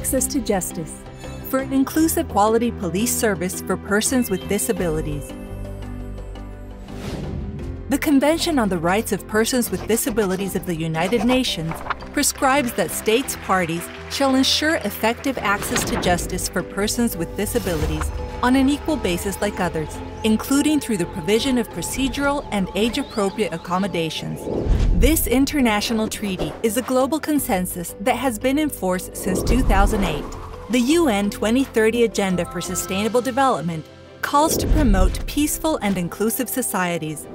Access to justice for an inclusive quality police service for persons with disabilities. The Convention on the Rights of Persons with Disabilities of the United Nations prescribes that states parties shall ensure effective access to justice for persons with disabilities on an equal basis like others, including through the provision of procedural and age-appropriate accommodations. This international treaty is a global consensus that has been in force since 2008. The UN 2030 Agenda for Sustainable Development calls to promote peaceful and inclusive societies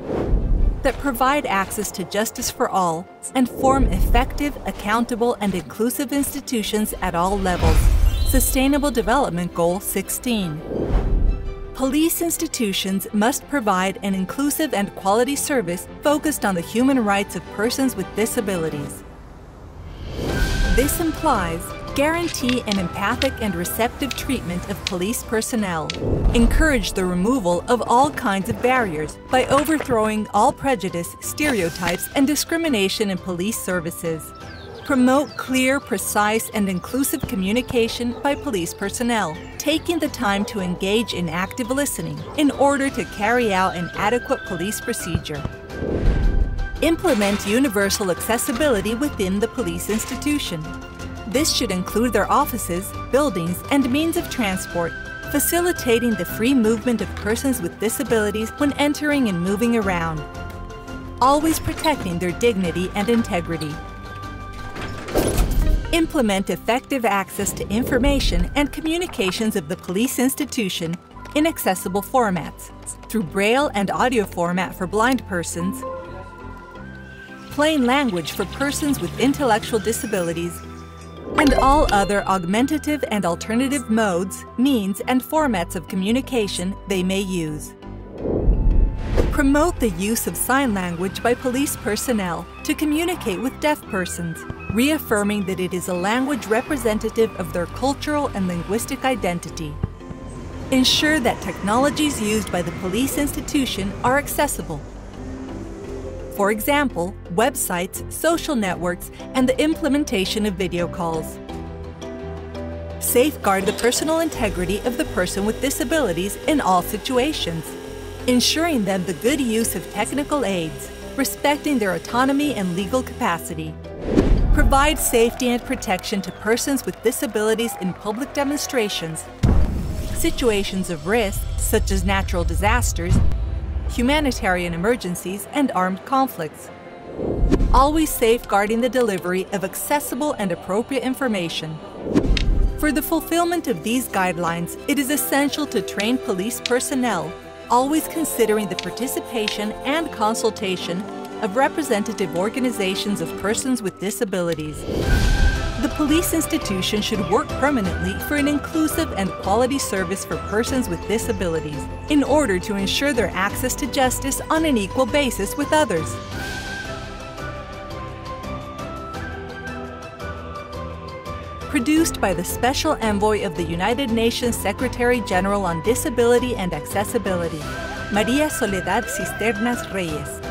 that provide access to justice for all and form effective, accountable, and inclusive institutions at all levels. Sustainable Development Goal 16. Police institutions must provide an inclusive and quality service focused on the human rights of persons with disabilities. This implies guarantee an empathic and receptive treatment of police personnel, encourage the removal of all kinds of barriers by overthrowing all prejudice, stereotypes, and discrimination in police services, promote clear, precise, and inclusive communication by police personnel, taking the time to engage in active listening in order to carry out an adequate police procedure. Implement universal accessibility within the police institution. This should include their offices, buildings, and means of transport, facilitating the free movement of persons with disabilities when entering and moving around, always protecting their dignity and integrity. Implement effective access to information and communications of the police institution in accessible formats, through Braille and audio format for blind persons, plain language for persons with intellectual disabilities, and all other augmentative and alternative modes, means, and formats of communication they may use. Promote the use of sign language by police personnel to communicate with deaf persons, reaffirming that it is a language representative of their cultural and linguistic identity. Ensure that technologies used by the police institution are accessible. For example, websites, social networks, and the implementation of video calls. Safeguard the personal integrity of the person with disabilities in all situations, ensuring them the good use of technical aids, respecting their autonomy and legal capacity. Provide safety and protection to persons with disabilities in public demonstrations, situations of risk such as natural disasters, humanitarian emergencies, and armed conflicts. Always safeguarding the delivery of accessible and appropriate information. For the fulfillment of these guidelines, it is essential to train police personnel, always considering the participation and consultation of representative organizations of persons with disabilities. The police institution should work permanently for an inclusive and quality service for persons with disabilities in order to ensure their access to justice on an equal basis with others. Produced by the Special Envoy of the United Nations Secretary General on Disability and Accessibility, María Soledad Cisternas Reyes.